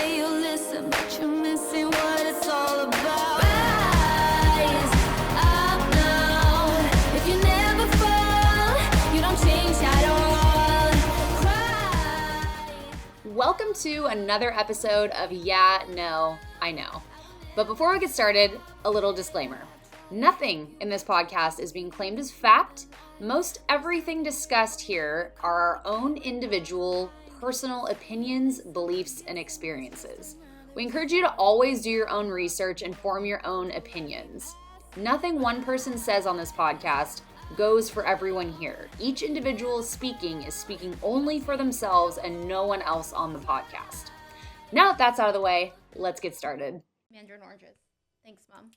say you'll listen, but you're missing what it's all about. Rise up now. If you never fall, you don't change at all. Cry. Welcome to another episode of Yeah, No, I Know. But before we get started, a little disclaimer. Nothing in this podcast is being claimed as fact. Most everything discussed here are our own individual, personal opinions, beliefs, and experiences. We encourage you to always do your own research and form your own opinions. Nothing one person says on this podcast goes for everyone here. Each individual speaking is speaking only for themselves and no one else on the podcast. Now that that's out of the way, let's get started. Mandarin oranges. Thanks, Mom.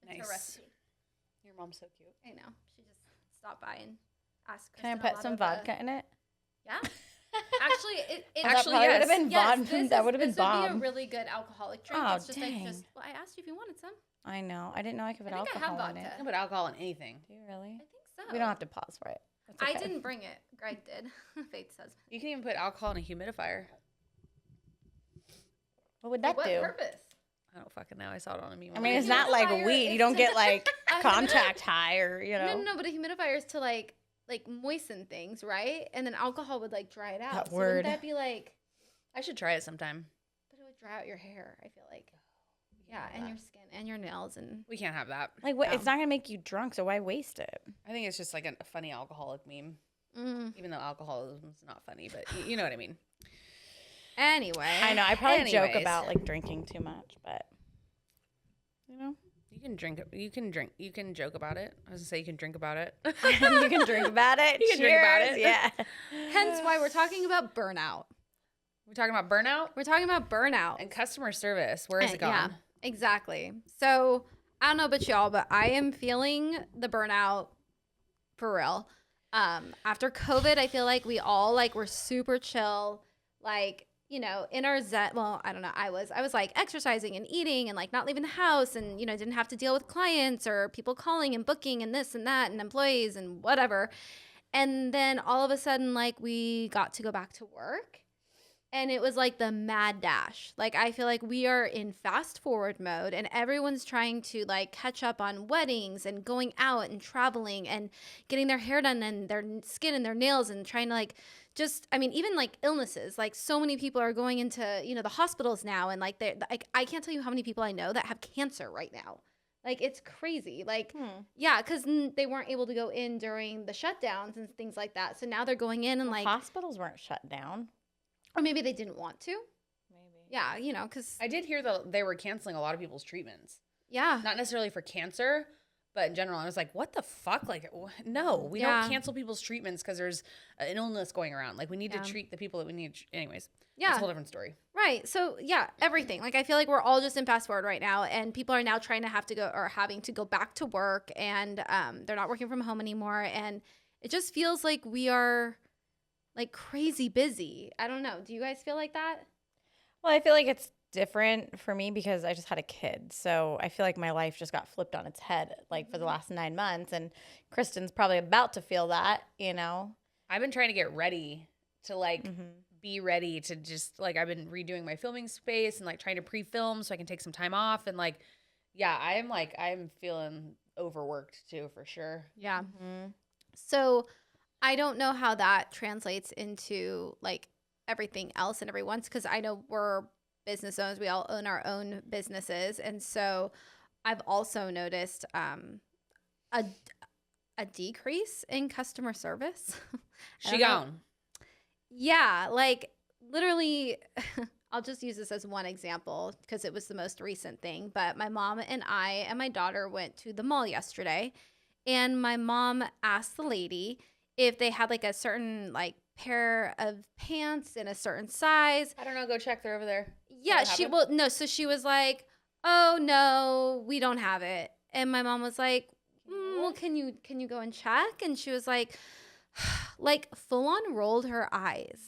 It's Nice. her recipe. Your mom's so cute. I know. She just stopped by and asked. Can I Kristen a put lot some of, vodka in it? Yeah. Actually, it Actually, that would have yes. been yes, bomb. That would have been This bomb. would be a really good alcoholic drink. Oh, it's just dang. well, I asked you if you wanted some. I know. I didn't know I could put I think I have alcohol in it. vodka. I can put alcohol in anything. Do you really? I think so. We don't have to pause for it. That's I okay. didn't bring it. Greg did. Faith says. You can even put alcohol in a humidifier. What would For that what do? purpose? I don't fucking know. I saw it on a meme. I mean, it's A not like humidifier weed. is You don't to- get like A contact high or, you know. No, but a humidifier is to like moisten things, right? And then alcohol would like dry it out. That so wouldn't word. that be like? I should try it sometime. But it would dry out your hair. I feel like. Yeah, have and that. your skin and your nails and. We can't have that. Like, what? No. It's not going to make you drunk, so why waste it? I think it's just like a funny alcoholic meme. Mm. Even though alcoholism is not funny, but you know what I mean. Anyway. I know. I probably joke Anyways. about like drinking too much, but, you know. You can drink it. You can drink. You can joke about it. I was gonna say you can drink about it. You can drink about it. You can drink about Cheers. it. Yeah. Hence why we're talking about burnout. We're talking about burnout We're talking about burnout. and customer service. Where has it gone? Yeah, exactly. So I don't know about y'all, but I am feeling the burnout for real. After COVID, I feel like we all like were super chill, like, you know, in our zen. Well, I don't know. I was like exercising and eating and like not leaving the house and, you know, didn't have to deal with clients or people calling and booking and this and that and employees and whatever. And then all of a sudden, like we got to go back to work. And it was like the mad dash. Like, I feel like we are in fast forward mode and everyone's trying to like catch up on weddings and going out and traveling and getting their hair done and their skin and their nails and trying to like just, I mean, even like illnesses, like so many people are going into, you know, the hospitals now. And like, I can't tell you how many people I know that have cancer right now. Like, it's crazy. Like, yeah, because they weren't able to go in during the shutdowns and things like that. So now they're going in and like, Hospitals weren't shut down. or maybe they didn't want to. Maybe. Yeah, you know, because, I did hear that they were canceling a lot of people's treatments. yeah. Not necessarily for cancer, but in general. I was like, what the fuck? Like, no, we Yeah. don't cancel people's treatments because there's an illness going around. Like, we need Yeah. to treat the people that we need. Anyways, Yeah. that's a whole different story. Right. So, yeah, everything. Like, I feel like we're all just in fast forward right now, and people are now trying to have to go or having to go back to work, and they're not working from home anymore. And it just feels like we are like crazy busy. I don't know. Do you guys feel like that? Well, I feel like it's different for me because I just had a kid. So I feel like my life just got flipped on its head like for the last 9 months. And Kristen's probably about to feel that, you know? I've been trying to get ready to like be ready to just like I've been redoing my filming space and like trying to pre-film so I can take some time off and like yeah, I'm feeling overworked too for sure. Yeah. So I don't know how that translates into like everything else and everyone's, because I know we're business owners. We all own our own businesses. And so I've also noticed a decrease in customer service. I She don't know. gone. Yeah, like literally, I'll just use this as one example because it was the most recent thing. But my mom and I and my daughter went to the mall yesterday, and my mom asked the lady if they had like a certain like pair of pants in a certain size. I don't know, go check, they're over there. Yeah, what she happened? well no, so she was like, "Oh no, we don't have it." And my mom was like, "Well, can you go and check?" And she was like full on rolled her eyes.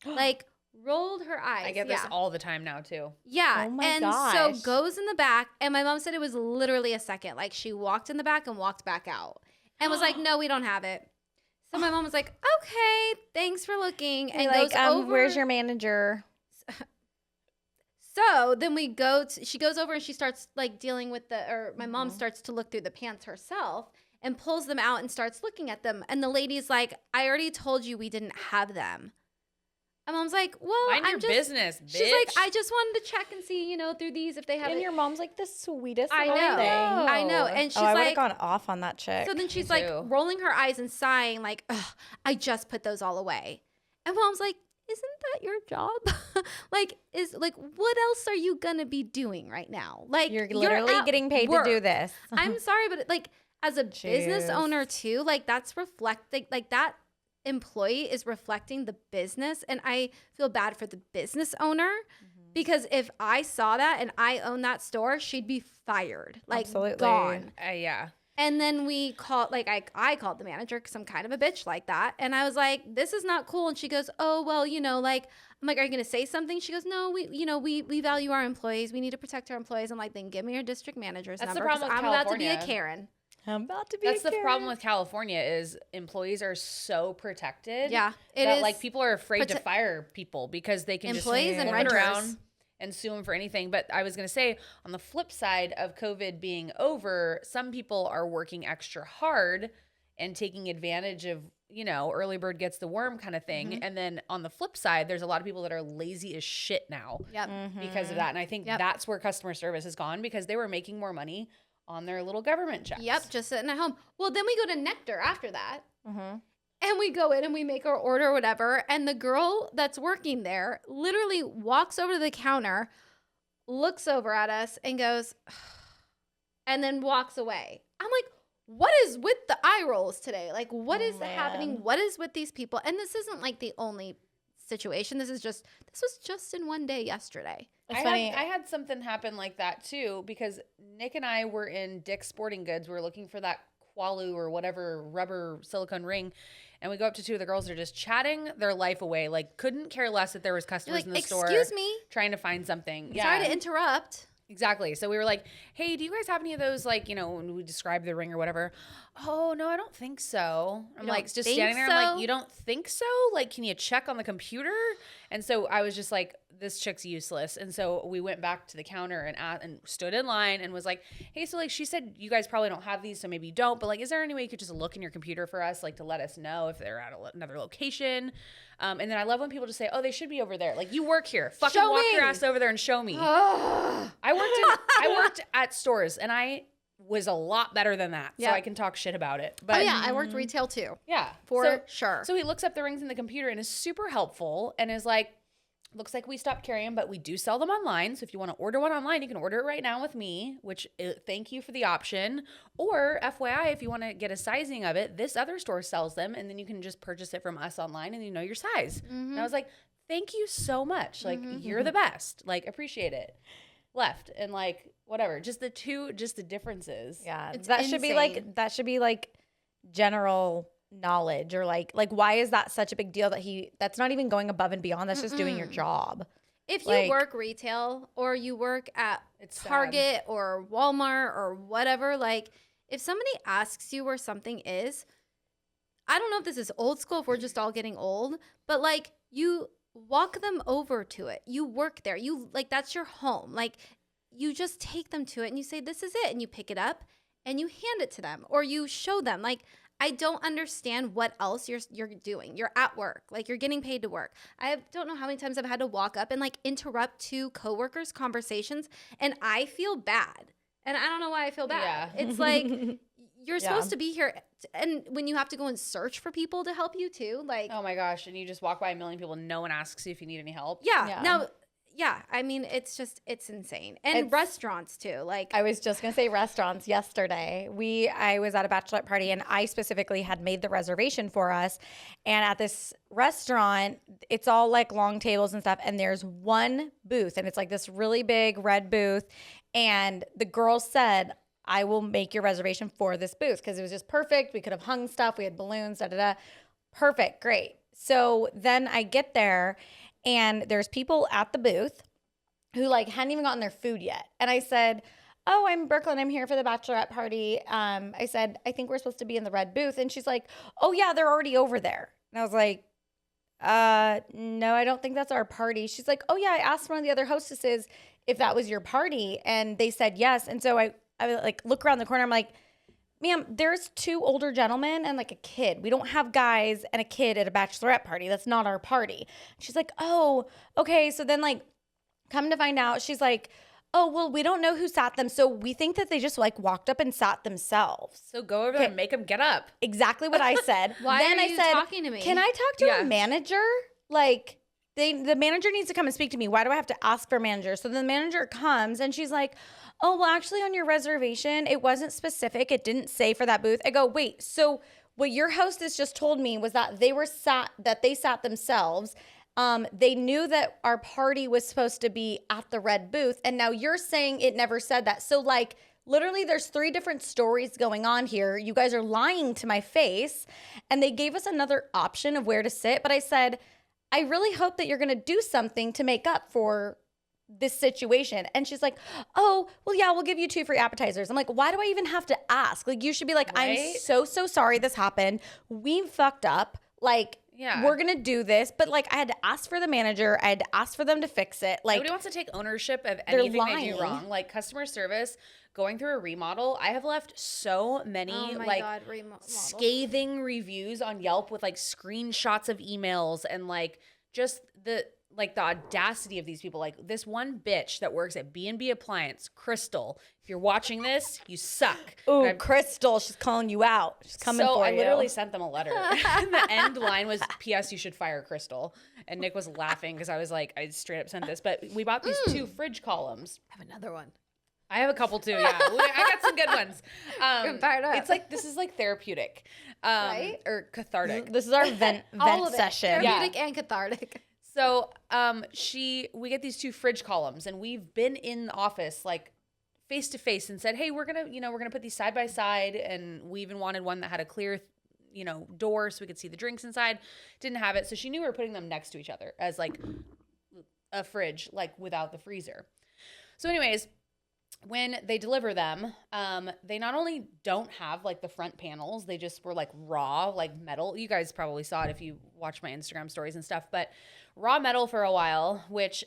Like rolled her eyes. I get this all the time now too. Yeah. Oh my and gosh. so goes in the back, and my mom said it was literally a second. Like she walked in the back and walked back out and was like, "No, we don't have it." So my mom was like, "Okay, thanks for looking." And like, goes over. where's your manager? So then she goes over and she starts like dealing with my mom starts to look through the pants herself and pulls them out and starts looking at them. And the lady's like, I already told you we didn't have them. And Mom's like, well, Mind your business, bitch. She's like, I just wanted to check and see, through these if they have And it. your mom's like the sweetest I little know. thing. I know. And she's I would have like, gone off on that chick. so then she's Me like too. rolling her eyes and sighing like, ugh, I just put those all away. And Mom's like, isn't that your job? What else are you going to be doing right now? Like, You're literally at getting paid work. to do this. I'm sorry, but like as a business Jeez. owner too, like that's reflecting, like that employee is reflecting the business. And I feel bad for the business owner because if I saw that and I own that store, she'd be fired, like Absolutely. gone. Yeah. And then we called, like, I called the manager because I'm kind of a bitch like that. And I was like, this is not cool. And she goes, oh, well, like, I'm like, are you going to say something? She goes, no, we value our employees. We need to protect our employees. I'm like, then give me your district manager's That's the number. 'Cause problem with I'm about to be a California. Karen. I'm about to be That's a the Karen. problem with California is employees are so protected. Yeah, it that is. like people are afraid to fire people because they can Employees just and flip it renters. around and sue them for anything. But I was going to say, on the flip side of COVID being over, some people are working extra hard and taking advantage of, early bird gets the worm kind of thing. And then on the flip side, there's a lot of people that are lazy as shit now Yep. because of that. And I think that's where customer service has gone because they were making more money on their little government checks. Yep, just sitting at home. Well, then we go to Nectar after that. Mm-hmm. And we go in and we make our order or whatever. And the girl that's working there literally walks over to the counter, looks over at us and goes, and then walks away. I'm like, what is with the eye rolls today? Like, what is happening? What is with these people? And this isn't like the only situation. This was just in one day yesterday. It's I funny. had something happen like that too because Nick and I were in Dick's Sporting Goods. We were looking for that Qualu or whatever rubber silicone ring, and we go up to two of the girls that are just chatting their life away. Like, couldn't care less that there was customers Like, in the store. excuse me. Trying to find something. Yeah. Sorry to interrupt. Exactly. So we were like, hey, do you guys have any of those, like, when we describe the ring or whatever? Oh, no, I don't think so. I'm like, just standing there. I'm like, you don't think so? Like, can you check on the computer? And so I was just like, this chick's useless. And so we went back to the counter and stood in line and was like, hey, so like she said, you guys probably don't have these, so maybe you don't. But like, is there any way you could just look in your computer for us, like to let us know if they're at another location? And then I love when people just say, oh, they should be over there. Like, you work here. Fucking Show walk me. your ass over there and show me. I worked at stores and I was a lot better than that. Yep. So I can talk shit about it. But Oh yeah, I worked retail too. yeah. For sure. So he looks up the rings in the computer and is super helpful and is like, looks like we stopped carrying them, but we do sell them online. So if you want to order one online, you can order it right now with me, which thank you for the option. Or FYI, if you want to get a sizing of it, this other store sells them and then you can just purchase it from us online and you know your size. And I was like, thank you so much. Like, you're the best. Like, appreciate it. Left and like, whatever. Just the differences. Yeah, It's that should be like general knowledge or like why is that such a big deal that's not even going above and beyond, that's just doing your job. If you Like- work retail or you work at It's sad. Target or Walmart or whatever, like if somebody asks you where something is, I don't know if this is old school, if we're just all getting old, but like you walk them over to it. You work there. You like, that's your home. Like you just take them to it and you say, this is it. And you pick it up and you hand it to them or you show them. Like, I don't understand what else you're doing. You're at work. Like you're getting paid to work. I don't know how many times I've had to walk up and like interrupt two coworkers' conversations and I feel bad. And I don't know why I feel bad. Yeah. It's like you're supposed to be here and when you have to go and search for people to help you too, like Oh my gosh. And you just walk by a million people and no one asks you if you need any help. yeah. Now yeah, I mean it's insane. And restaurants too. Like I was just gonna say restaurants. Yesterday, I was at a bachelorette party and I specifically had made the reservation for us. And at this restaurant, it's all like long tables and stuff. And there's one booth, and it's like this really big red booth. And the girl said, "I will make your reservation for this booth," because it was just perfect. We could have hung stuff. We had balloons. Da da da. Perfect. Great. So then I get there. And there's people at the booth who like hadn't even gotten their food yet. And I said, oh, I'm Brooklyn. I'm here for the bachelorette party. I said, I think we're supposed to be in the red booth. And she's like, oh yeah, they're already over there. And I was like, no, I don't think that's our party. She's like, oh yeah, I asked one of the other hostesses if that was your party, and they said yes. And so I like look around the corner. I'm like, ma'am, there's 2 older gentlemen and like a kid. We don't have guys and a kid at a bachelorette party. That's not our party. She's like, oh, okay. So then like, come to find out, she's like, oh, well, we don't know who sat them. So we think that they just like walked up and sat themselves. So go over there and make them get up. Exactly what I said. Why then are I you said, talking to me? can I talk to a manager? Like, the manager needs to come and speak to me. Why do I have to ask for a manager? So the manager comes and she's like, oh, well, actually on your reservation, it wasn't specific. It didn't say for that booth. I go, wait, so what your hostess just told me was that they sat themselves. They knew that our party was supposed to be at the red booth. And now you're saying it never said that. So like, literally there's 3 different stories going on here. You guys are lying to my face. And they gave us another option of where to sit. But I said, I really hope that you're going to do something to make up for this situation. And she's like, oh, well, yeah, we'll give you 2 free appetizers. I'm like, why do I even have to ask? Like, you should be like, Right? I'm so sorry this happened. We fucked up. Like, Yeah. we're going to do this. But like, I had to ask for the manager. I had to ask for them to fix it. Like, Nobody wants to take ownership of they're anything they lying. do wrong. Like customer service, going through a remodel, I have left so many scathing reviews on Yelp with like screenshots of emails and like just the audacity of these people. Like this one bitch that works at B&B Appliance, Crystal. If you're watching this, you suck. ooh, Crystal, she's calling you out. She's coming for I you. literally sent them a letter. And the end line was, P.S. you should fire Crystal. And Nick was laughing because I was like, I straight up sent this. But we bought these 2 fridge columns. I have another one. I have a couple too, yeah. I got some good ones. I'm fired up. It's like, this is like therapeutic. Right? Or cathartic. This is our vent All of it. session. Therapeutic and cathartic. So we get these 2 fridge columns and we've been in the office like face to face and said, hey, we're gonna put these side by side, and we even wanted one that had a clear door so we could see the drinks inside. Didn't have it, so she knew we were putting them next to each other as like a fridge, like without the freezer. So anyways, when they deliver them, they not only don't have like the front panels, they just were like raw, like metal. You guys probably saw it if you watch my Instagram stories and stuff, but raw metal for a while, which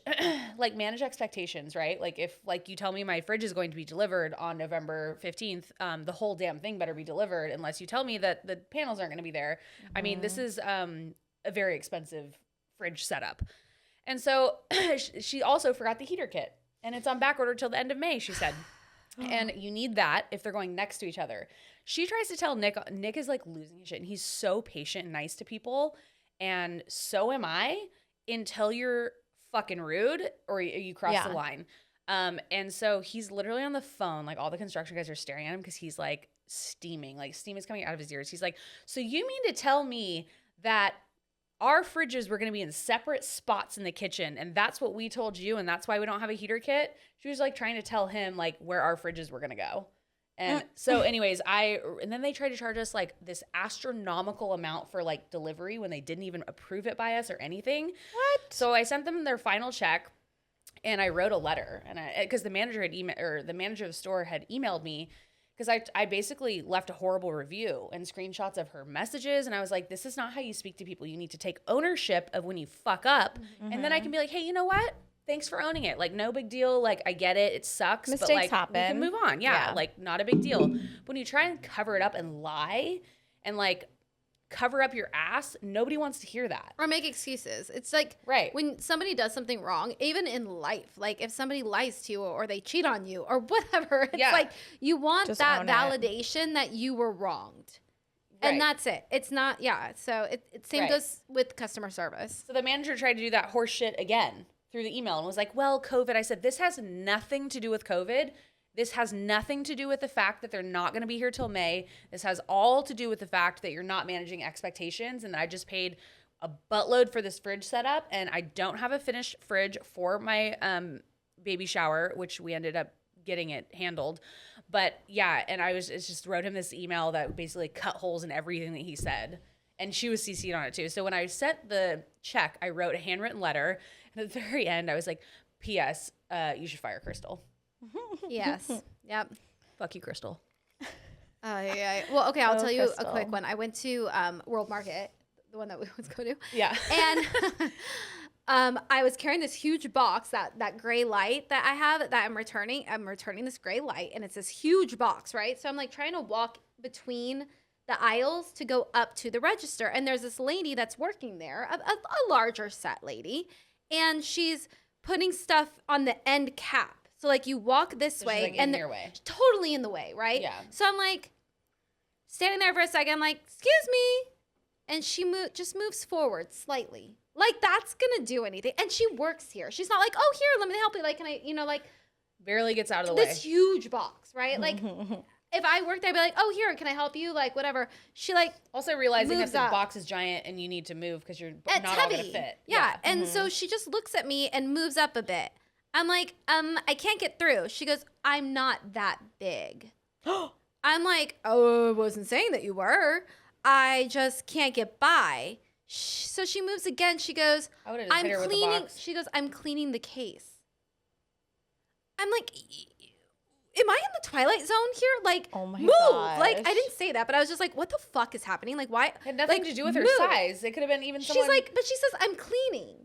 like manage expectations, right? Like if like you tell me my fridge is going to be delivered on November 15th, the whole damn thing better be delivered unless you tell me that the panels aren't going to be there. Mm-hmm. I mean, this is a very expensive fridge setup. And so she also forgot the heater kit. And it's on back order till the end of May, she said. And you need that if they're going next to each other. She tries to tell Nick is like losing his shit. And he's so patient and nice to people. And so am I until you're fucking rude or you cross the line. And so he's literally on the phone. Like all the construction guys are staring at him because he's like steaming. Like steam is coming out of his ears. He's like, so you mean to tell me that our fridges were going to be in separate spots in the kitchen, and that's what we told you, and that's why we don't have a heater kit? She was like trying to tell him like where our fridges were going to go. And so anyways, and then they tried to charge us like this astronomical amount for like delivery when they didn't even approve it by us or anything. What? So I sent them their final check and I wrote a letter, and because the manager the manager of the store had emailed me, because I basically left a horrible review and screenshots of her messages. And I was like, this is not how you speak to people. You need to take ownership of when you fuck up. Mm-hmm. And then I can be like, hey, you know what? Thanks for owning it. Like, no big deal. Like, I get it. It sucks. Mistakes but like, happen. We can move on. Yeah. Like, not a big deal. But when you try and cover it up and lie and like cover up your ass, nobody wants to hear that. Or make excuses. It's like when somebody does something wrong, even in life, like if somebody lies to you or they cheat on you or whatever, it's like you want just that validation that you were wronged. Right. And that's it. It's not, So it same goes with customer service. So the manager tried to do that horse shit again through the email and was like, well, COVID. I said, this has nothing to do with COVID. This has nothing to do with the fact that they're not going to be here till May. This has all to do with the fact that you're not managing expectations and that I just paid a buttload for this fridge setup and I don't have a finished fridge for my baby shower, which we ended up getting it handled. But yeah, and I just wrote him this email that basically cut holes in everything that he said. And she was CC'd on it too. So when I sent the check, I wrote a handwritten letter. And at the very end, I was like, P.S., you should fire Crystal. Yes. Yep. Fuck you, Crystal. Yeah. Well, okay, I'll tell you Crystal. a quick one. I went to World Market the one that we always go to. Yeah. And I was carrying this huge box, that gray light that I have that I'm returning. I'm returning this gray light, and it's this huge box, right? So I'm like trying to walk between the aisles to go up to the register. And there's this lady that's working there, a larger set lady, and she's putting stuff on the end cap. So like you walk this way, like and in your way. Totally in the way, right? Yeah. So I'm like standing there for a second. I'm like, excuse me, and she just moves forward slightly. Like that's gonna do anything. And she works here. She's not like, oh, here, let me help you. Like, can I, like Barely gets out of the way. this huge box, right? Like. If I worked there, I'd be like, oh, here, can I help you? Like, whatever. She, like, Also realizing that moves the up. box is giant and you need to move because you're It's not all heavy. going to fit. Yeah. And so she just looks at me and moves up a bit. I'm like, I can't get through. She goes, I'm not that big. I'm like, oh, I wasn't saying that you were. I just can't get by. So she moves again. She goes, I would've just hit her with the cleaning. box. She goes, I'm cleaning the case. I'm like, am I in the Twilight Zone here? Like, Oh my move. gosh. Like, I didn't say that, but I was just like, what the fuck is happening? Like, why? Had nothing like, to do with her move. size. It could have been even someone. She's like, but she says, I'm cleaning.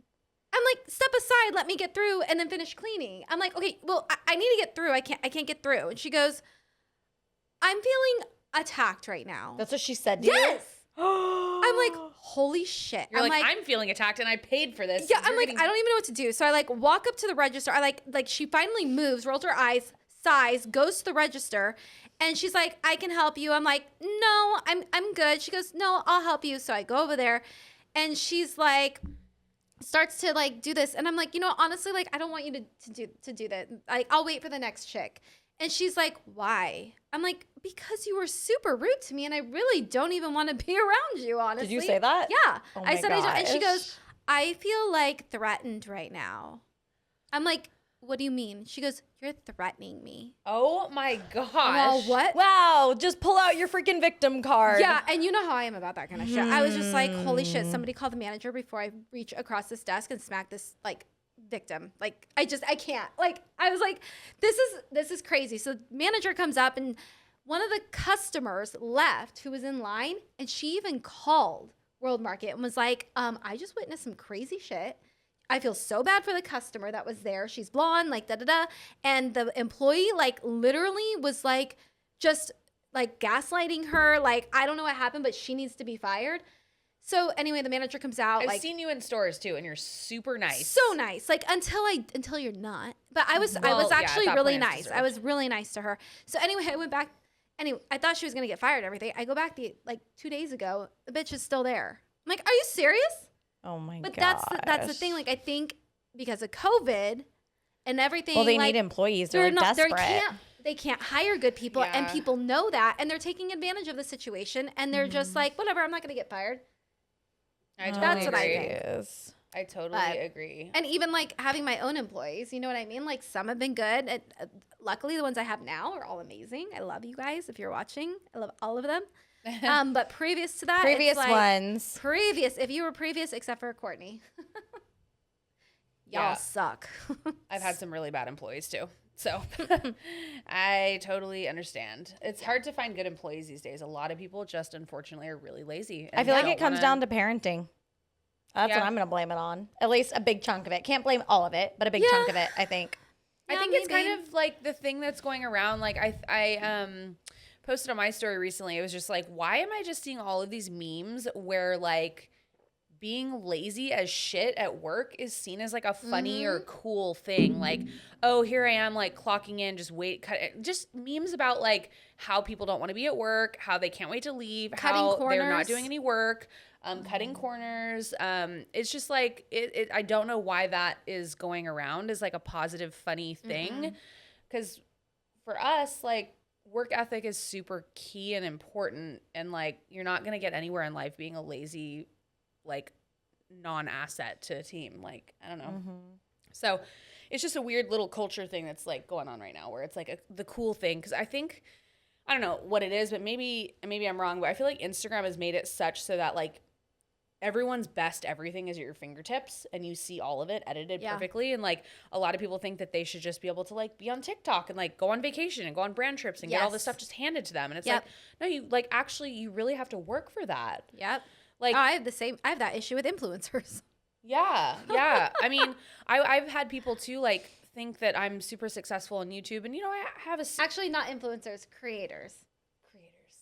I'm like, step aside, let me get through and then finish cleaning. I'm like, okay, well, I need to get through. I can't get through. And she goes, I'm feeling attacked right now. That's what she said to you? Yes. I'm like, holy shit. You're I'm like, I'm feeling attacked and I paid for this. yeah, You're I'm like, getting- I don't even know what to do. So I like walk up to the register. I like she finally moves, rolls her eyes, sighs, goes to the register, and she's like, I can help you. I'm like, no, I'm good. She goes, no, I'll help you. So I go over there, and she's like, starts to like do this, and I'm like, honestly, like I don't want you to do that. Like I'll wait for the next chick. And she's like, why? I'm like, because you were super rude to me and I really don't even want to be around you, honestly. Did you say that? Yeah. Oh I my said I don't. And she gosh. goes, I feel like threatened right now. I'm like, what do you mean? She goes, you're threatening me. Oh my gosh. I'm all, what? Wow, just pull out your freaking victim card. Yeah, and you know how I am about that kind of shit. I was just like, holy shit, somebody call the manager before I reach across this desk and smack this like victim. Like I can't. Like I was like, this is crazy. So the manager comes up and one of the customers left who was in line, and she even called World Market and was like, I just witnessed some crazy shit. I feel so bad for the customer that was there. She's blonde, like da-da-da. And the employee like literally was like just like gaslighting her. Like, I don't know what happened, but she needs to be fired. So anyway, the manager comes out. I've like, seen you in stores too, and you're super nice. so nice. Like until you're not. But I was Well, yeah, actually at that really point it's nice. deserved. I was really nice to her. So anyway, I went back. Anyway, I thought she was gonna get fired and everything. I go back like 2 days ago. The bitch is still there. I'm like, are you serious? Oh my But gosh. that's the thing. Like I think because of COVID and everything. Well, they like, need employees. They're desperate. They can't hire good people, and Yeah. people know that, and they're taking advantage of the situation, and they're just like, whatever, I'm not gonna get fired. I totally That's what I agree. think. Yes. I totally But- agree. And even like having my own employees, you know what I mean? Like some have been good. And, luckily, the ones I have now are all amazing. I love you guys. If you're watching, I love all of them. But previous to that, Previous it's like, ones. if you were previous, except for Courtney, y'all Yeah. suck. I've had some really bad employees too. So I totally understand. It's hard to find good employees these days. A lot of people just unfortunately are really lazy. I feel like it comes down to parenting. That's Yeah. what I'm going to blame it on. At least a big chunk of it. Can't blame all of it, but a big chunk of it, I think. I Yeah, think it's maybe. kind of like the thing that's going around. Like I posted on my story recently. It was just like, why am I just seeing all of these memes where like being lazy as shit at work is seen as like a funny or cool thing? Like, oh, here I am like clocking in, just memes about like how people don't want to be at work, how they can't wait to leave, Cutting how they're not corners. doing any work. Cutting corners. It's just like I don't know why that is going around as like a positive, funny thing. Because for us, like work ethic is super key and important, and like you're not gonna get anywhere in life being a lazy, like non-asset to a team. Like I don't know. So it's just a weird little culture thing that's like going on right now, where it's like the cool thing. Because I think I don't know what it is, but maybe I'm wrong, but I feel like Instagram has made it such so that like everyone's best everything is at your fingertips and you see all of it edited Yeah. perfectly. And like a lot of people think that they should just be able to like be on TikTok and like go on vacation and go on brand trips and get all this Yes. stuff just handed to them. And it's Yep. like, no, you like actually you really have to work for that. Yep. Like, I have that issue with influencers. yeah. I mean, I've had people too, like, think that I'm super successful on YouTube, and I have Actually, not influencers, creators.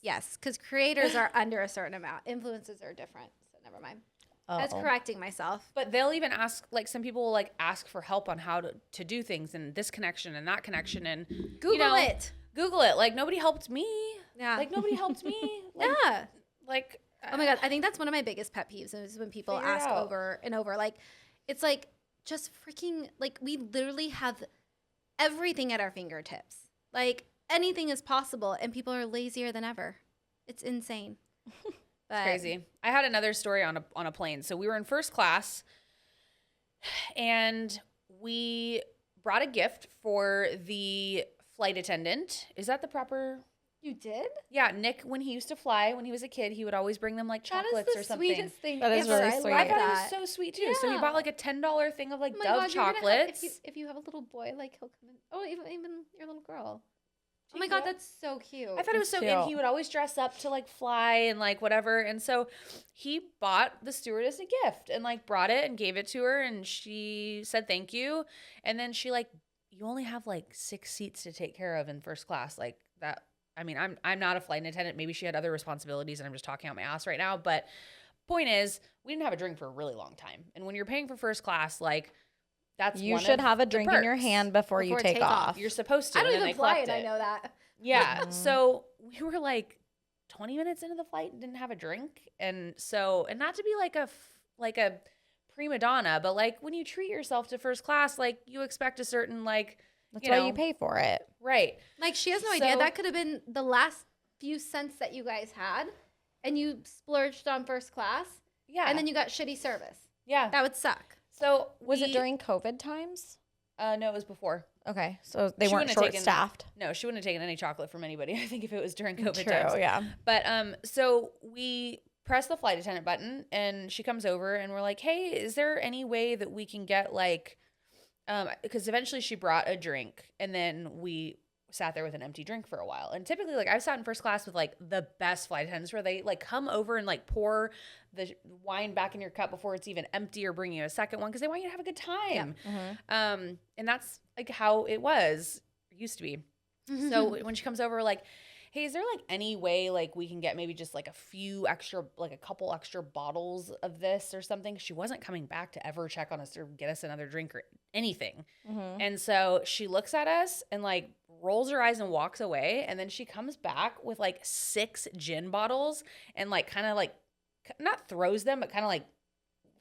Yes, because creators are under a certain amount. Influencers are different. So never mind. I was correcting myself. But they'll even ask, like, some people will, like, ask for help on how to do things, and this connection and that connection, and Google it. Google it. Like, nobody helped me. Yeah. Like, nobody helped me. Like, Yeah. Like, Oh my God. I think that's one of my biggest pet peeves is when people Figure ask out. over and over. Like, it's like just freaking, like, we literally have everything at our fingertips. Like, anything is possible, and people are lazier than ever. It's insane. But, crazy. I had another story on a plane. So we were in first class, and we brought a gift for the flight attendant. Is that the proper? You did? Yeah, Nick, when he used to fly, when he was a kid, he would always bring them like That chocolates is the or something. sweetest thing That is ever. really I sweet. love I thought that. it was so sweet too. So he Yeah. bought like a $10 thing of like Oh my Dove God, you're gonna have- chocolates. if you have a little boy, like he'll come in. Oh, even your little girl. Oh She my God, grew up- that's so cute. I thought it was so, Cute. and he would always dress up to like fly and like whatever. And so he bought the stewardess a gift and like brought it and gave it to her, and she said thank you. And then she like, you only have like 6 seats to take care of in first class, like that. I mean, I'm not a flight attendant. Maybe she had other responsibilities, and I'm just talking out my ass right now. But point is, we didn't have a drink for a really long time. And when you're paying for first class, like that's You one should of have a the drink in your perks. hand before you take off. You're supposed to. I don't and then even they fly collect it. I it. know that. Yeah. Mhm. So we were like 20 minutes into the flight and didn't have a drink. And so, and not to be like a prima donna, but like when you treat yourself to first class, like you expect a certain like, That's why you pay for it. Right. Like, she has no idea. So- That could have been the last few cents that you guys had, and you splurged on first class, Yeah. and then you got shitty service. yeah. That would suck. So Was it during COVID times? No, it was before. Okay, so they She weren't wouldn't have taken- short-staffed. No, she wouldn't have taken any chocolate from anybody. I think if it was during COVID True, times. yeah. But so we press the flight attendant button, and she comes over, and we're like, "Hey, is there any way that we can get like because eventually she brought a drink, and then we sat there with an empty drink for a while. And typically, like, I've sat in first class with like the best flight attendants where they like come over and like pour the wine back in your cup before it's even empty, or bring you a second one because they want you to have a good time. And that's like how it used to be. So when she comes over, we're like, hey, is there like any way like we can get maybe just like a couple extra bottles of this or something? She wasn't coming back to ever check on us or get us another drink or anything. And so she looks at us and like rolls her eyes and walks away. And then she comes back with like 6 gin bottles and like kind of like not throws them, but kind of like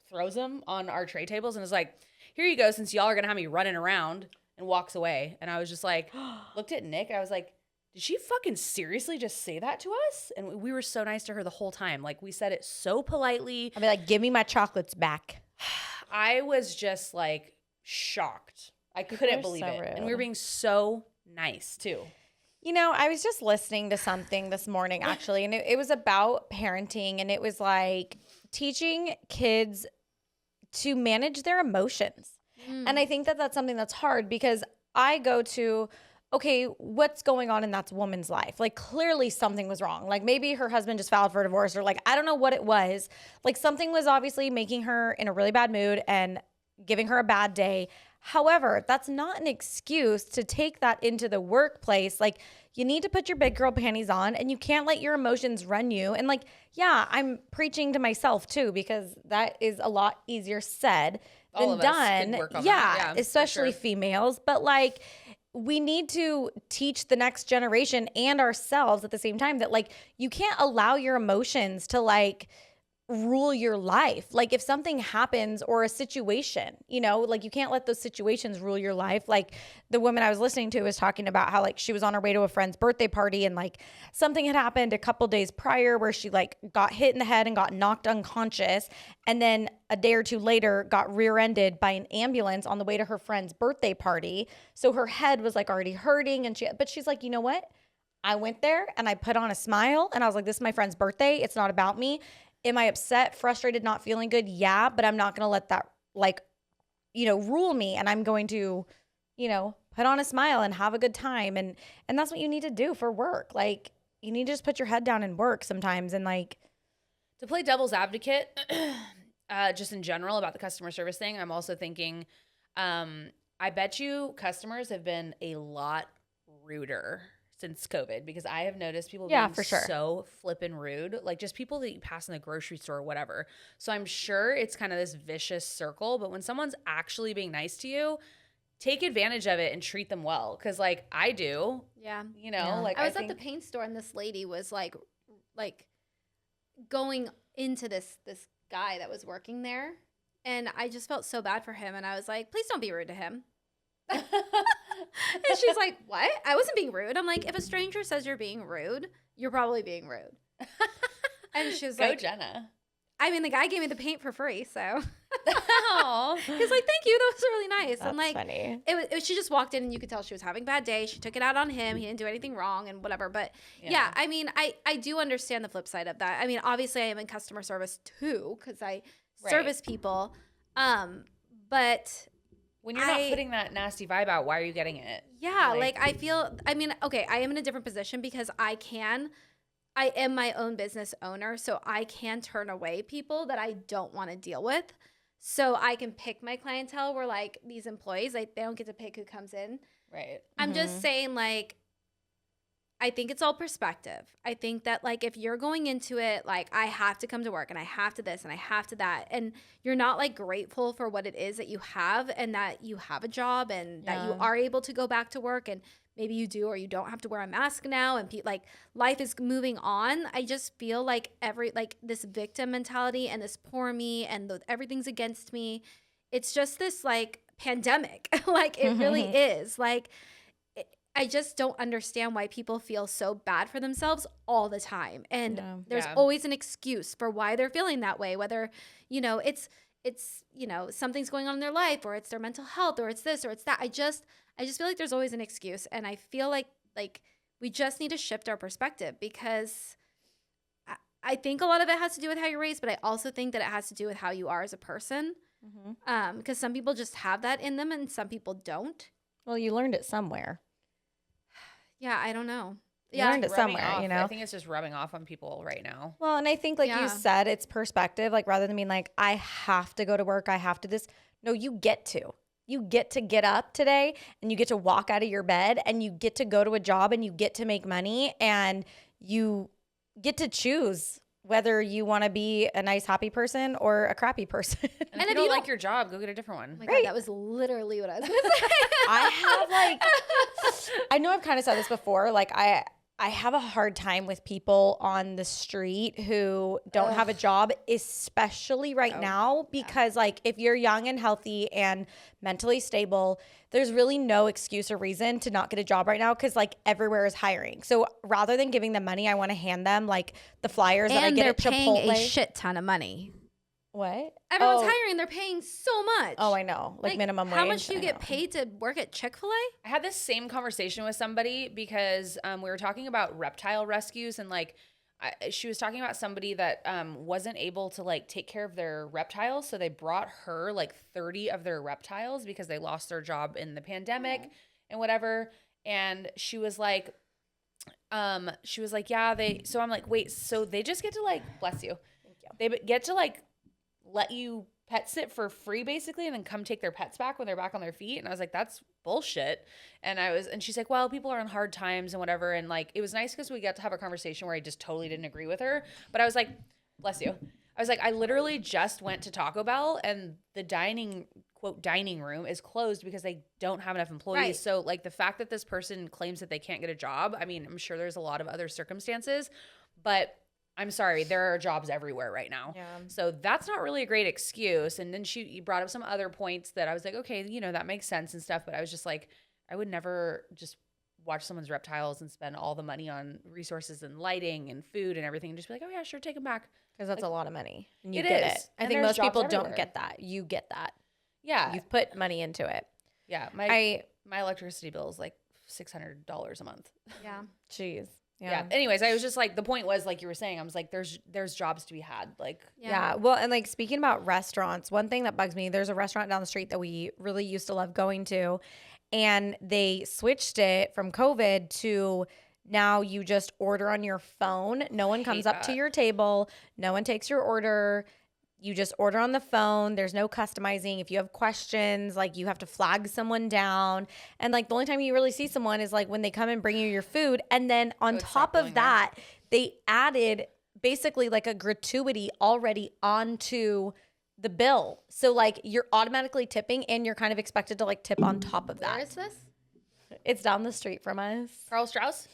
throws them on our tray tables and is like, here you go, since y'all are gonna have me running around, and walks away. And I was just like, looked at Nick. I was like, did she fucking seriously just say that to us? And we were so nice to her the whole time. Like, we said it so politely. I'd be like, give me my chocolates back. I was just like shocked. I couldn't are believe so it. And we rude. were being so nice too. You know, I was just listening to something this morning, actually, and it was about parenting, and it was like teaching kids to manage their emotions. And I think that that's something that's hard because I go to, okay, what's going on in that woman's life? Like, clearly something was wrong. Like, maybe her husband just filed for divorce, or like, I don't know what it was. Like, something was obviously making her in a really bad mood and giving her a bad day. However, that's not an excuse to take that into the workplace. Like, you need to put your big girl panties on, and you can't let your emotions run you. And like, yeah, I'm preaching to myself too, because that is a lot easier said All than of us could done. work on Yeah, that. Yeah, for especially sure. females. But like, we need to teach the next generation and ourselves at the same time that like, you can't allow your emotions to like rule your life. Like, if something happens or a situation, you know, like, you can't let those situations rule your life. Like, the woman I was listening to was talking about how like she was on her way to a friend's birthday party, and like something had happened a couple days prior where she like got hit in the head and got knocked unconscious, and then a day or two later got rear-ended by an ambulance on the way to her friend's birthday party. So her head was like already hurting, and but she's like, you know what? I went there and I put on a smile, and I was like, this is my friend's birthday. It's not about me. Am I upset, frustrated, not feeling good? Yeah, but I'm not going to let that like, you know, rule me. And I'm going to, you know, put on a smile and have a good time. And that's what you need to do for work. Like, you need to just put your head down and work sometimes. And like, To play devil's advocate, just in general about the customer service thing, I'm also thinking, I bet you customers have been a lot ruder since COVID, because I have noticed people being for sure. so flippin' rude, like just people that you pass in the grocery store or whatever. So I'm sure it's kind of this vicious circle, but when someone's actually being nice to you, take advantage of it and treat them well. Cause like I do, Yeah. you know, Yeah. like I was think, at the paint store and this lady was like going into this guy that was working there, and I just felt so bad for him, and I was like, please don't be rude to him. And she's like, what? I wasn't being rude. I'm like, if a stranger says you're being rude, you're probably being rude. And she was go like, Jenna. I mean, the guy gave me the paint for free, so Aw. he's like, thank you, that was really nice. That's I'm like, funny. it was, she just walked in and you could tell she was having a bad day. She took it out on him. He didn't do anything wrong and whatever. But yeah, I mean, I do understand the flip side of that. I mean, obviously I am in customer service too, because I service people. But When you're not putting that nasty vibe out, why are you getting it? yeah, like I feel, I mean, okay, I am in a different position because I am my own business owner, so I can turn away people that I don't want to deal with. So I can pick my clientele, where like these employees, like they don't get to pick who comes in. Right. I'm just saying, like, I think it's all perspective. I think that like if you're going into it like I have to come to work and I have to this and I have to that, and you're not like grateful for what it is that you have and that you have a job and that you are able to go back to work, and maybe you do or you don't have to wear a mask now, and like life is moving on. I just feel like this victim mentality and this poor me and everything's against me. It's just this like pandemic. Like it really is. Like I just don't understand why people feel so bad for themselves all the time. And there's always an excuse for why they're feeling that way, whether, you know, it's you know, something's going on in their life, or it's their mental health, or it's this or it's that. I just feel like there's always an excuse, and I feel like we just need to shift our perspective, because I think a lot of it has to do with how you're raised, but I also think that it has to do with how you are as a person. Because some people just have that in them and some people don't. Well, you learned it somewhere. Yeah, I don't know. You learned it Rubbing somewhere, off. you know? I think it's just rubbing off on people right now. Well, and I think like you Yeah. said, it's perspective. Like rather than being like, I have to go to work, I have to this. No, you get to. You get to get up today and you get to walk out of your bed and you get to go to a job and you get to make money and you get to choose whether you want to be a nice, happy person or a crappy person. And if you don't like your job, go get a different one. Oh my God, that was literally what I was going to say. I have like, I know I've kind of said this before. Like I have a hard time with people on the street who don't have a job, especially right now, because like if you're young and healthy and mentally stable, there's really no excuse or reason to not get a job right now, because like everywhere is hiring. So rather than giving them money, I want to hand them like the flyers that I And get they're at paying Chipotle. a shit ton of money. What? Everyone's hiring. They're paying so much. Oh, I know. Like minimum wage. How much do you I get know. paid to work at Chick-fil-A? I had this same conversation with somebody because we were talking about reptile rescues, and like she was talking about somebody that wasn't able to like take care of their reptiles, so they brought her like 30 of their reptiles because they lost their job in the pandemic and whatever. And she was like, yeah, so I'm like, wait, so they just get to like, bless you. They get to like let you pet sit for free basically, and then come take their pets back when they're back on their feet. And I was like, that's bullshit. And she's like, well, people are in hard times and whatever. And like, it was nice because we got to have a conversation where I just totally didn't agree with her. But I was like, bless you. I was like, I literally just went to Taco Bell and the dining room is closed because they don't have enough employees. Right. So like the fact that this person claims that they can't get a job, I mean, I'm sure there's a lot of other circumstances, but I'm sorry, there are jobs everywhere right now. Yeah. So that's not really a great excuse. And then you brought up some other points that I was like, okay, you know, that makes sense and stuff. But I was just like, I would never just watch someone's reptiles and spend all the money on resources and lighting and food and everything and just be like, oh yeah, sure, take them back. Because that's a lot of money. And you It get is. it. I And think there's most people jobs don't everywhere. get that. You get that. Yeah. You've put money into it. Yeah. My electricity bill is like $600 a month. Yeah. Jeez. Yeah. Anyways, I was just like, the point was, like you were saying, I was like, there's jobs to be had. Like, Yeah. Well, and like speaking about restaurants, one thing that bugs me, there's a restaurant down the street that we really used to love going to, and they switched it from COVID to Now you just order on your phone. No one comes up to your table. No one takes your order. You just order on the phone. There's no customizing. If you have questions, like you have to flag someone down. And like the only time you really see someone is like when they come and bring you your food. And then on top of that, they added basically like a gratuity already onto the bill. So like you're automatically tipping and you're kind of expected to like tip on top of that. Where is this? It's down the street from us. Carl Strauss?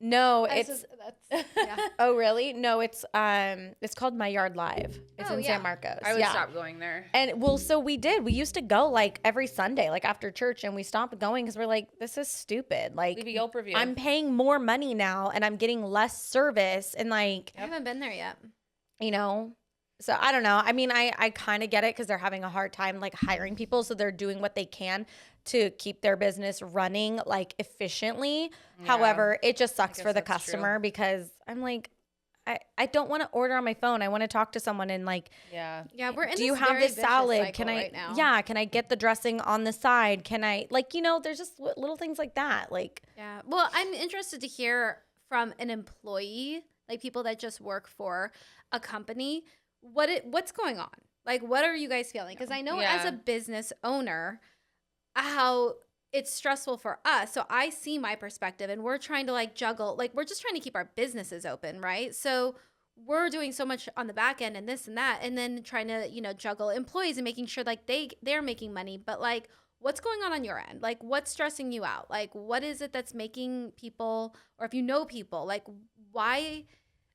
No, That's yeah. Oh, really? No, it's called My Yard Live. It's in San Marcos. I would stop going there. And well, so we did. We used to go like every Sunday, like after church, and we stopped going because we're like, this is stupid. Like, Leave a Yelp review. I'm paying more money now, and I'm getting less service, and like, I haven't been there yet. you know. So I don't know. I mean, I kind of get it because they're having a hard time like hiring people, so they're doing what they can to keep their business running like efficiently. Yeah. However, it just sucks for the customer because I'm like, I don't want to order on my phone. I want to talk to someone and like, we're in. Do you have this salad? Can I? Right now. Yeah. Can I get the dressing on the side? Can I like there's just little things like that. Like, yeah. Well, I'm interested to hear from an employee, like people that just work for a company, what's going on. Like, what are you guys feeling? Because I know as a business owner, how it's stressful for us. So I see my perspective and we're trying to like juggle, like we're just trying to keep our businesses open, right? So we're doing so much on the back end and this and that, and then trying to, juggle employees and making sure like they're making money. But like, what's going on your end? Like, what's stressing you out? Like, what is it that's making people, or if you know people, like why?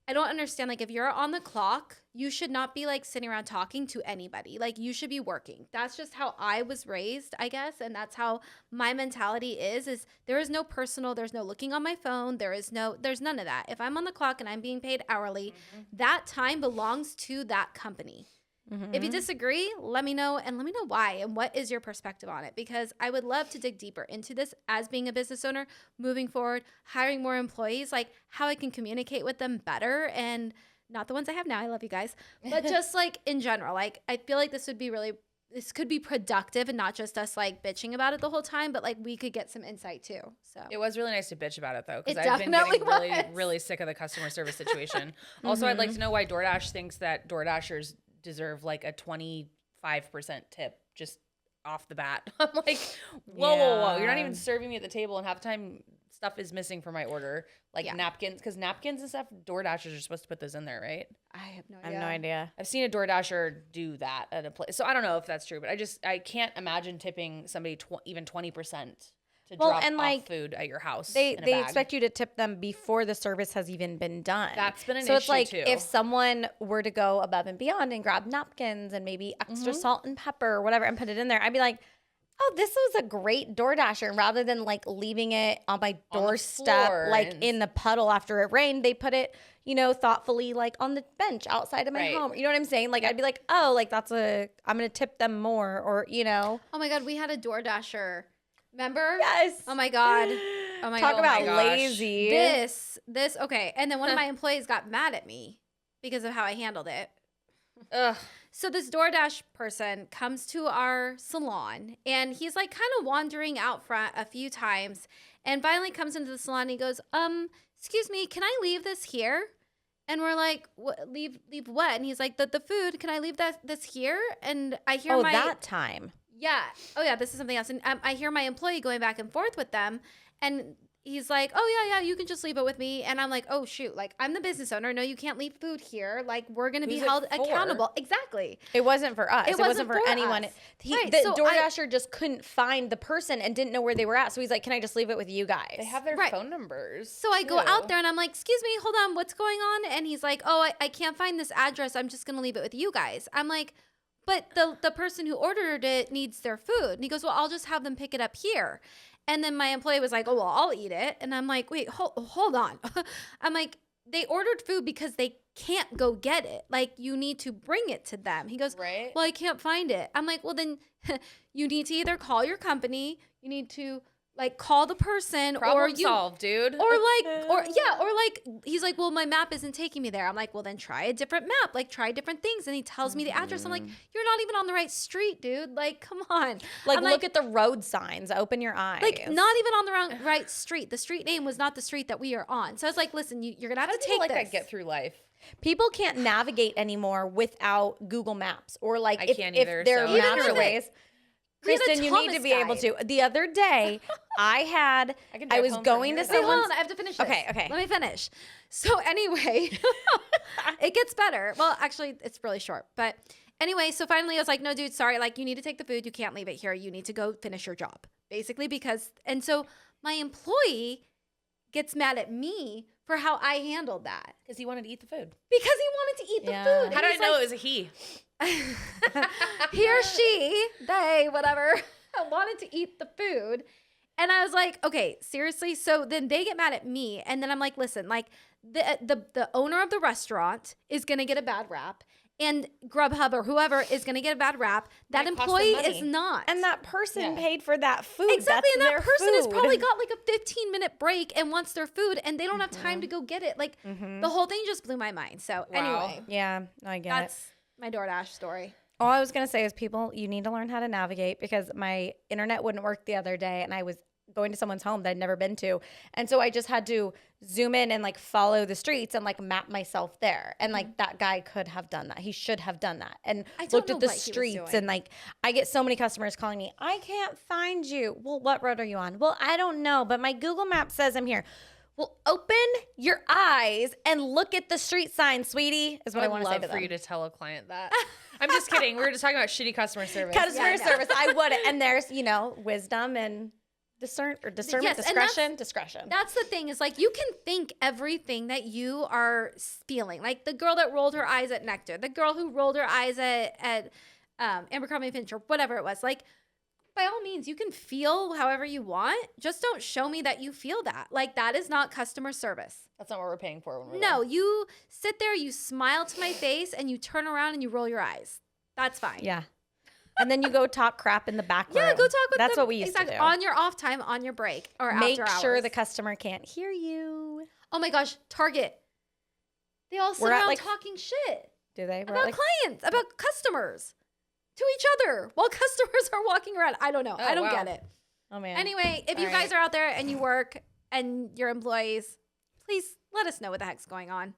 I don't understand. Like, if you're on the clock, you should not be like sitting around talking to anybody. Like, you should be working. That's just how I was raised, I guess. And that's how my mentality is there is no personal, there's no looking on my phone. There's none of that. If I'm on the clock and I'm being paid hourly, that time belongs to that company. Mm-hmm. If you disagree, let me know, and let me know why and what is your perspective on it, because I would love to dig deeper into this as being a business owner moving forward, hiring more employees, like how I can communicate with them better, and not the ones I have now. I love you guys, but just like in general, like I feel like this could be productive and not just us like bitching about it the whole time, but like we could get some insight too. So it was really nice to bitch about it though, because I've been getting really sick of the customer service situation. Also, I'd like to know why DoorDash thinks that DoorDashers deserve like a 25% tip just off the bat. I'm like, whoa. You're not even serving me at the table, and half the time stuff is missing from my order, like napkins, because napkins and stuff, DoorDashers are supposed to put those in there, right? I have no idea. I've seen a DoorDasher do that at a place, so I don't know if that's true, but I can't imagine tipping somebody even 20% to drop off food at your house. They expect you to tip them before the service has even been done. That's been an issue So it's like too. If someone were to go above and beyond and grab napkins and maybe extra salt and pepper or whatever and put it in there, I'd be like, oh, this was a great DoorDasher. Rather than like leaving it on my doorstep, like in the puddle after it rained, they put it, thoughtfully like on the bench outside of my home. You know what I'm saying? Like I'd be like, oh, like I'm going to tip them more, or, Oh my God, we had a DoorDasher. Remember? Yes. Oh my God. Oh my God. Talk about lazy. This, okay. And then one of my employees got mad at me because of how I handled it. Ugh. So this DoorDash person comes to our salon, and he's like kind of wandering out front a few times, and finally comes into the salon and he goes, excuse me, can I leave this here? And we're like, leave what? And he's like, the food, can I leave this here? And I hear that time. Yeah. Oh, yeah, this is something else. And I hear my employee going back and forth with them. And he's like, oh, yeah, you can just leave it with me. And I'm like, oh, shoot. Like, I'm the business owner. No, you can't leave food here. Like, we're going to be held accountable. Exactly. It wasn't for us. It wasn't for anyone. Us. The DoorDasher just couldn't find the person and didn't know where they were at. So he's like, can I just leave it with you guys? They have their phone numbers. So I go out there and I'm like, excuse me, hold on. What's going on? And he's like, oh, I can't find this address. I'm just going to leave it with you guys. I'm like, but the person who ordered it needs their food. And he goes, well, I'll just have them pick it up here. And then my employee was like, oh, well, I'll eat it. And I'm like, wait, hold on. I'm like, they ordered food because they can't go get it. Like, you need to bring it to them. He goes, right. Well, I can't find it. I'm like, well, then you need to either call your company. You need to like call the person Problem solved, dude. or he's like, well, my map isn't taking me there. I'm like, well, then try a different map, like try different things. And he tells me the address. I'm like, you're not even on the right street, dude. Like, come on. Like, I'm look at the road signs. Open your eyes. like, not even on the right street. The street name was not the street that we are on. So I was like, listen, you're gonna have How to do people take like this. that get through life? People can't navigate anymore without Google Maps or like I if, can't if either, there are so- maps Even or with it. ways. We had a Kristen, you need to Thomas be able guide. to. The other day, I can drive was home from going here. to Wait, hold someone's. on. I have to finish this. Okay. Let me finish. So anyway, it gets better. Well, actually, it's really short. But anyway, so finally I was like, no, dude, sorry. Like, you need to take the food. You can't leave it here. You need to go finish your job. Basically, and so my employee gets mad at me for how I handled that. Because he wanted to eat the food. Because he wanted to eat the Yeah. food. How And did I he's know like, it was a he? he or she, they, whatever, wanted to eat the food. And I was like, okay, seriously? So then they get mad at me. And then I'm like, listen, like the owner of the restaurant is going to get a bad rap. And Grubhub or whoever is going to get a bad rap. That Might cost them employee money. is not. And that person Yeah. paid for that food. Exactly. That's And that their person has food. probably got like a 15-minute break and wants their food and they don't have time to go get it. Like the whole thing just blew my mind. So anyway, Yeah, I get it. that's my DoorDash story. All I was going to say is people, you need to learn how to navigate because my internet wouldn't work the other day and I was going to someone's home that I'd never been to. And so I just had to zoom in and like follow the streets and like map myself there. And like that guy could have done that. He should have done that. And I don't looked know at the what he was streets doing. and like I get so many customers calling me, I can't find you. Well, what road are you on? Well, I don't know, but my Google map says I'm here. Well, open your eyes and look at the street sign, sweetie, is what I want to say love to for them. you to tell a client that. I'm just kidding. We were just talking about shitty customer service. Customer Yeah, I know. service, I wouldn't. And there's, wisdom and discernment, Yes, and discretion. That's the thing is like you can think everything that you are feeling. Like the girl that rolled her eyes at Nectar, the girl who rolled her eyes at Abercrombie & Fitch or whatever it was. Like by all means, you can feel however you want. Just don't show me that you feel that. Like that is not customer service. That's not what we're paying for when we're No, there. you sit there, you smile to my face, and you turn around and you roll your eyes. That's fine. Yeah. And then you go talk crap in the back room. Yeah, go talk with That's them. what we used exactly. to do. On your off time, on your break, or Make after sure hours. the customer can't hear you. Oh my gosh, Target. They all sit We're at, around like, talking shit Do they? We're about like, clients, about customers to each other while customers are walking around. I don't know. I don't wow. get it. oh man. Anyway, if you All guys right. are out there and you work and your employees, please let us know what the heck's going on.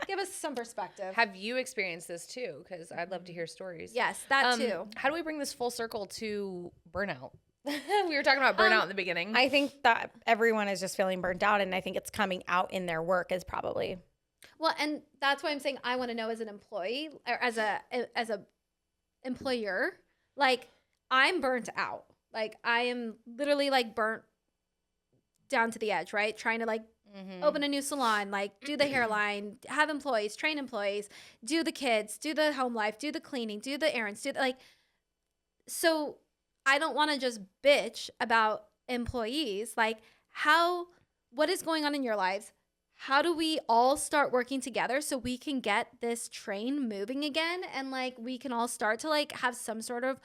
Give us some perspective. Have you experienced this too? Because I'd love to hear stories. Yes, that too. How do we bring this full circle to burnout? We were talking about burnout in the beginning. I think that everyone is just feeling burnt out, and I think it's coming out in their work is probably. Well, and that's why I'm saying I want to know as an employee or as a employer, like I'm burnt out. Like I am literally like burnt down to the edge, right? Trying to like open a new salon, like do the hairline, have employees, train employees, do the kids, do the home life, do the cleaning, do the errands, so I don't want to just bitch about employees. Like what is going on in your lives? How do we all start working together so we can get this train moving again and like we can all start to like have some sort of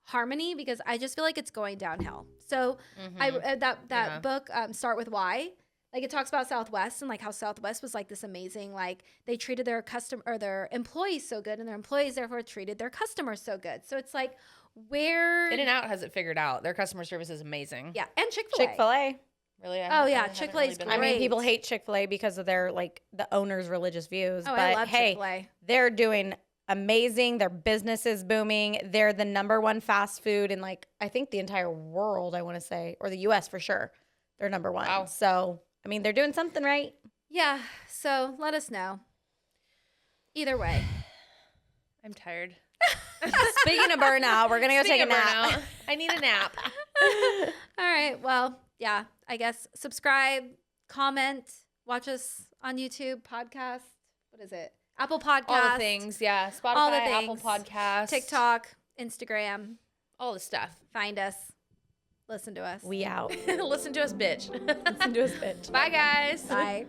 harmony, because I just feel like it's going downhill. So that book Start With Why, like it talks about Southwest and like how Southwest was like this amazing, like they treated their their employees so good and their employees therefore treated their customers so good. So it's like where In-N-Out has it figured out. Their customer service is amazing. yeah, and Chick-fil-A. Chick-fil-A. Really? Oh, yeah, Chick-fil-A is I Great. mean, people hate Chick-fil-A because of their like the owner's religious views. Oh, but I love hey, Chick-fil-A. they're doing amazing. Their business is booming. They're the #1 fast food in like I think the entire world. I want to say, or the U.S. for sure. They're #1. Wow. So I mean, they're doing something right. Yeah, so let us know. Either way. I'm tired. Speaking of burnout, we're gonna go Speaking take a of nap. burnout, I need a nap. All right. Well, yeah, I guess subscribe, comment, watch us on YouTube, podcast. What is it? Apple Podcast. All the things, yeah. Spotify, All the Apple things. Podcasts, TikTok, Instagram. all the stuff. Find us. Listen to us. We out. Listen to us, bitch. Listen to us, bitch. Bye, guys. Bye.